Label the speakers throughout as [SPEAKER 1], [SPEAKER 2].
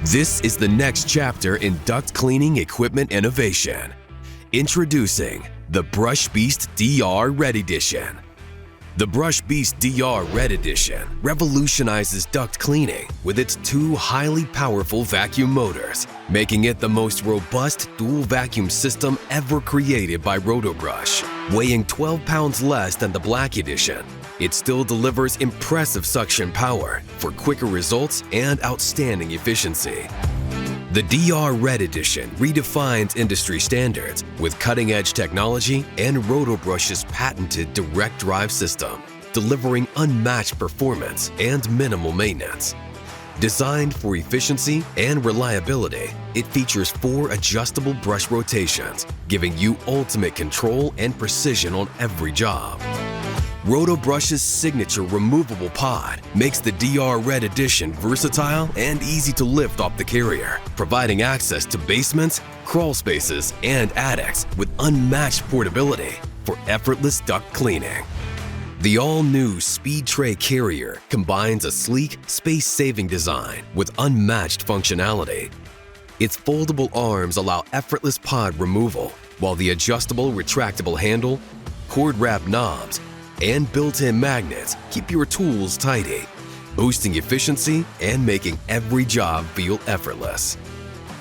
[SPEAKER 1] This is the next chapter in duct cleaning equipment innovation. Introducing the BrushBeast DR Red Edition. The BrushBeast DR Red Edition revolutionizes duct cleaning with its two highly powerful vacuum motors, making it the most robust dual vacuum system ever created by Rotobrush. Weighing 12 pounds less than the Black Edition, it still delivers impressive suction power for quicker results and outstanding efficiency. The DR Red Edition redefines industry standards with cutting-edge technology and Rotobrush's patented direct drive system, delivering unmatched performance and minimal maintenance. Designed for efficiency and reliability, it features 4 adjustable brush rotations, giving you ultimate control and precision on every job. Rotobrush's signature removable pod makes the DR Red Edition versatile and easy to lift off the carrier, providing access to basements, crawl spaces, and attics with unmatched portability for effortless duct cleaning. The all-new Speed Tray carrier combines a sleek, space-saving design with unmatched functionality. Its foldable arms allow effortless pod removal, while the adjustable retractable handle, cord-wrap knobs, and built-in magnets keep your tools tidy, boosting efficiency and making every job feel effortless.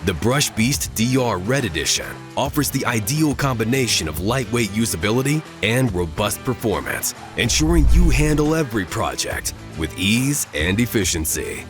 [SPEAKER 1] The BrushBeast DR Red Edition offers the ideal combination of lightweight usability and robust performance, ensuring you handle every project with ease and efficiency.